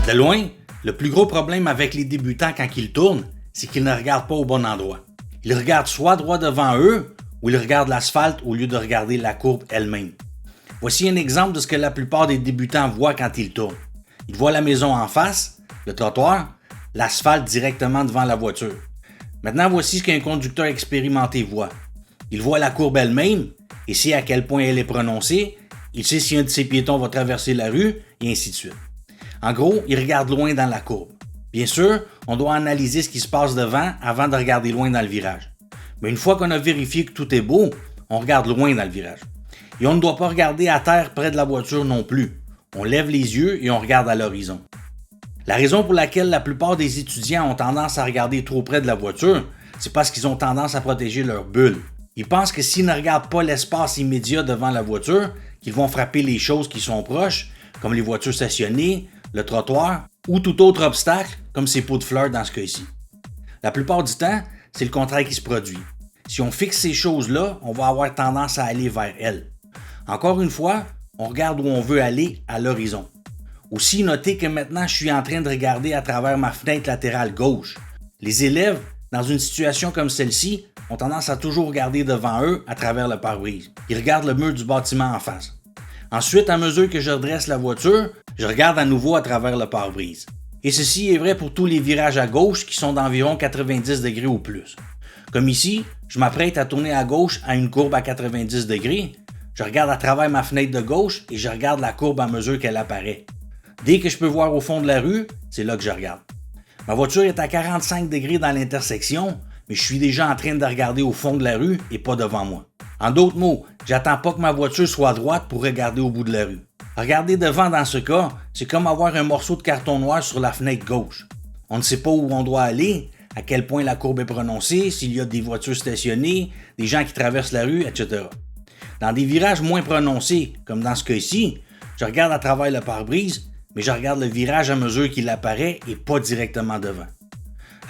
De loin, le plus gros problème avec les débutants quand ils tournent, c'est qu'ils ne regardent pas au bon endroit. Ils regardent soit droit devant eux, ou ils regardent l'asphalte au lieu de regarder la courbe elle-même. Voici un exemple de ce que la plupart des débutants voient quand ils tournent. Ils voient la maison en face, le trottoir, l'asphalte directement devant la voiture. Maintenant, voici ce qu'un conducteur expérimenté voit. Il voit la courbe elle-même et sait à quel point elle est prononcée. Il sait si un de ses piétons va traverser la rue et ainsi de suite. En gros, il regarde loin dans la courbe. Bien sûr, on doit analyser ce qui se passe devant avant de regarder loin dans le virage. Mais une fois qu'on a vérifié que tout est beau, on regarde loin dans le virage. Et on ne doit pas regarder à terre près de la voiture non plus. On lève les yeux et on regarde à l'horizon. La raison pour laquelle la plupart des étudiants ont tendance à regarder trop près de la voiture, c'est parce qu'ils ont tendance à protéger leur bulle. Ils pensent que s'ils ne regardent pas l'espace immédiat devant la voiture, qu'ils vont frapper les choses qui sont proches, comme les voitures stationnées, le trottoir ou tout autre obstacle, comme ces pots de fleurs dans ce cas-ci. La plupart du temps, c'est le contraire qui se produit. Si on fixe ces choses-là, on va avoir tendance à aller vers elles. Encore une fois, on regarde où on veut aller à l'horizon. Aussi, notez que maintenant, je suis en train de regarder à travers ma fenêtre latérale gauche. Les élèves, dans une situation comme celle-ci, ont tendance à toujours regarder devant eux à travers le pare-brise. Ils regardent le mur du bâtiment en face. Ensuite, à mesure que je redresse la voiture, je regarde à nouveau à travers le pare-brise. Et ceci est vrai pour tous les virages à gauche qui sont d'environ 90 degrés ou plus. Comme ici, je m'apprête à tourner à gauche à une courbe à 90 degrés. Je regarde à travers ma fenêtre de gauche et je regarde la courbe à mesure qu'elle apparaît. Dès que je peux voir au fond de la rue, c'est là que je regarde. Ma voiture est à 45 degrés dans l'intersection, mais je suis déjà en train de regarder au fond de la rue et pas devant moi. En d'autres mots, j'attends pas que ma voiture soit à droite pour regarder au bout de la rue. Regarder devant dans ce cas, c'est comme avoir un morceau de carton noir sur la fenêtre gauche. On ne sait pas où on doit aller, à quel point la courbe est prononcée, s'il y a des voitures stationnées, des gens qui traversent la rue, etc. Dans des virages moins prononcés, comme dans ce cas-ci, je regarde à travers le pare-brise, mais je regarde le virage à mesure qu'il apparaît et pas directement devant.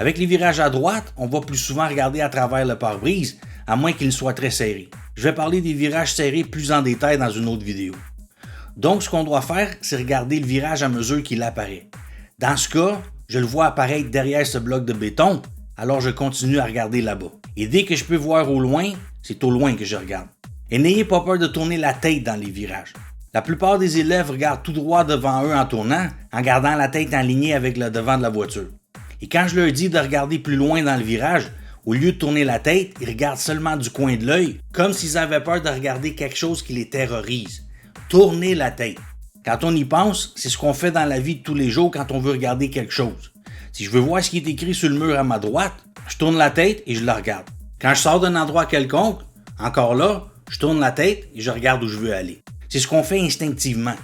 Avec les virages à droite, on va plus souvent regarder à travers le pare-brise, à moins qu'il soit très serré. Je vais parler des virages serrés plus en détail dans une autre vidéo. Donc, ce qu'on doit faire, c'est regarder le virage à mesure qu'il apparaît. Dans ce cas, je le vois apparaître derrière ce bloc de béton, alors je continue à regarder là-bas. Et dès que je peux voir au loin, c'est au loin que je regarde. Et n'ayez pas peur de tourner la tête dans les virages. La plupart des élèves regardent tout droit devant eux en tournant, en gardant la tête alignée avec le devant de la voiture. Et quand je leur dis de regarder plus loin dans le virage, au lieu de tourner la tête, ils regardent seulement du coin de l'œil, comme s'ils avaient peur de regarder quelque chose qui les terrorise. Tournez la tête. Quand on y pense, c'est ce qu'on fait dans la vie de tous les jours quand on veut regarder quelque chose. Si je veux voir ce qui est écrit sur le mur à ma droite, je tourne la tête et je le regarde. Quand je sors d'un endroit quelconque, encore là, je tourne la tête et je regarde où je veux aller. C'est ce qu'on fait instinctivement.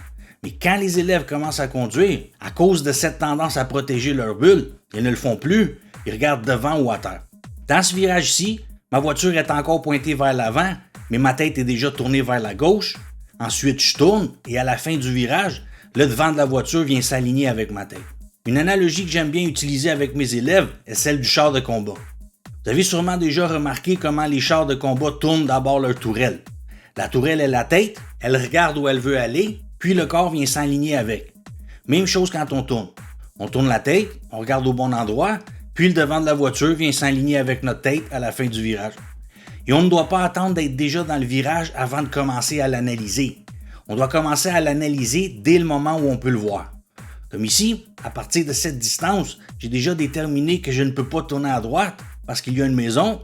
Mais quand les élèves commencent à conduire, à cause de cette tendance à protéger leur bulle, ils ne le font plus, ils regardent devant ou à terre. Dans ce virage-ci, ma voiture est encore pointée vers l'avant, mais ma tête est déjà tournée vers la gauche. Ensuite, je tourne et à la fin du virage, le devant de la voiture vient s'aligner avec ma tête. Une analogie que j'aime bien utiliser avec mes élèves est celle du char de combat. Vous avez sûrement déjà remarqué comment les chars de combat tournent d'abord leur tourelle. La tourelle est la tête, elle regarde où elle veut aller, puis le corps vient s'aligner avec. Même chose quand on tourne. On tourne la tête, on regarde au bon endroit, puis le devant de la voiture vient s'aligner avec notre tête à la fin du virage. Et on ne doit pas attendre d'être déjà dans le virage avant de commencer à l'analyser. On doit commencer à l'analyser dès le moment où on peut le voir. Comme ici, à partir de cette distance, j'ai déjà déterminé que je ne peux pas tourner à droite parce qu'il y a une maison.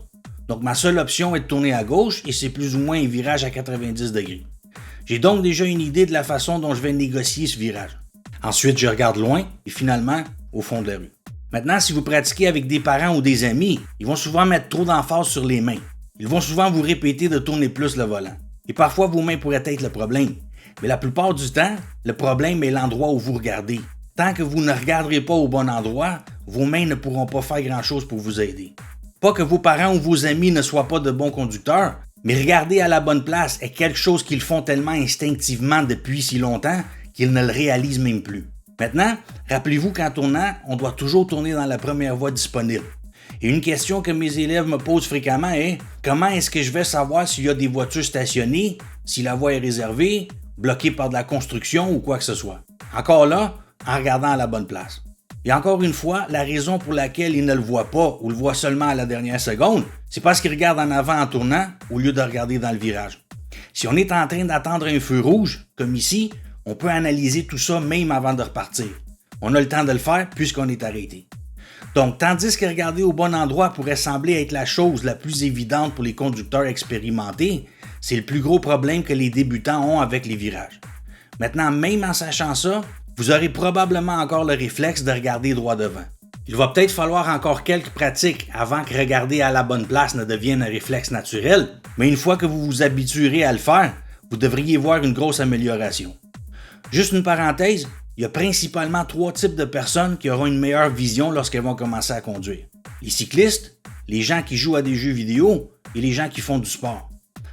Donc ma seule option est de tourner à gauche et c'est plus ou moins un virage à 90 degrés. J'ai donc déjà une idée de la façon dont je vais négocier ce virage. Ensuite, je regarde loin et finalement au fond de la rue. Maintenant, si vous pratiquez avec des parents ou des amis, ils vont souvent mettre trop d'emphase sur les mains. Ils vont souvent vous répéter de tourner plus le volant. Et parfois, vos mains pourraient être le problème. Mais la plupart du temps, le problème est l'endroit où vous regardez. Tant que vous ne regarderez pas au bon endroit, vos mains ne pourront pas faire grand-chose pour vous aider. Pas que vos parents ou vos amis ne soient pas de bons conducteurs, mais regarder à la bonne place est quelque chose qu'ils font tellement instinctivement depuis si longtemps qu'ils ne le réalisent même plus. Maintenant, rappelez-vous qu'en tournant, on doit toujours tourner dans la première voie disponible. Et une question que mes élèves me posent fréquemment est « Comment est-ce que je vais savoir s'il y a des voitures stationnées, si la voie est réservée, bloquée par de la construction ou quoi que ce soit? » Encore là, en regardant à la bonne place. Et encore une fois, la raison pour laquelle il ne le voit pas ou le voit seulement à la dernière seconde, c'est parce qu'il regarde en avant en tournant au lieu de regarder dans le virage. Si on est en train d'attendre un feu rouge, comme ici, on peut analyser tout ça même avant de repartir. On a le temps de le faire puisqu'on est arrêté. Donc, tandis que regarder au bon endroit pourrait sembler être la chose la plus évidente pour les conducteurs expérimentés, c'est le plus gros problème que les débutants ont avec les virages. Maintenant, même en sachant ça, vous aurez probablement encore le réflexe de regarder droit devant. Il va peut-être falloir encore quelques pratiques avant que regarder à la bonne place ne devienne un réflexe naturel, mais une fois que vous vous habituerez à le faire, vous devriez voir une grosse amélioration. Juste une parenthèse, il y a principalement 3 types de personnes qui auront une meilleure vision lorsqu'elles vont commencer à conduire. Les cyclistes, les gens qui jouent à des jeux vidéo et les gens qui font du sport.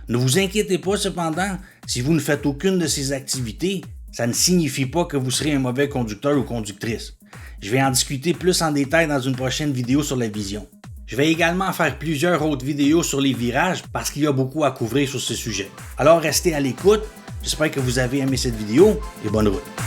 Ne vous inquiétez pas cependant, si vous ne faites aucune de ces activités, ça ne signifie pas que vous serez un mauvais conducteur ou conductrice. Je vais en discuter plus en détail dans une prochaine vidéo sur la vision. Je vais également faire plusieurs autres vidéos sur les virages parce qu'il y a beaucoup à couvrir sur ce sujet. Alors restez à l'écoute, j'espère que vous avez aimé cette vidéo et bonne route.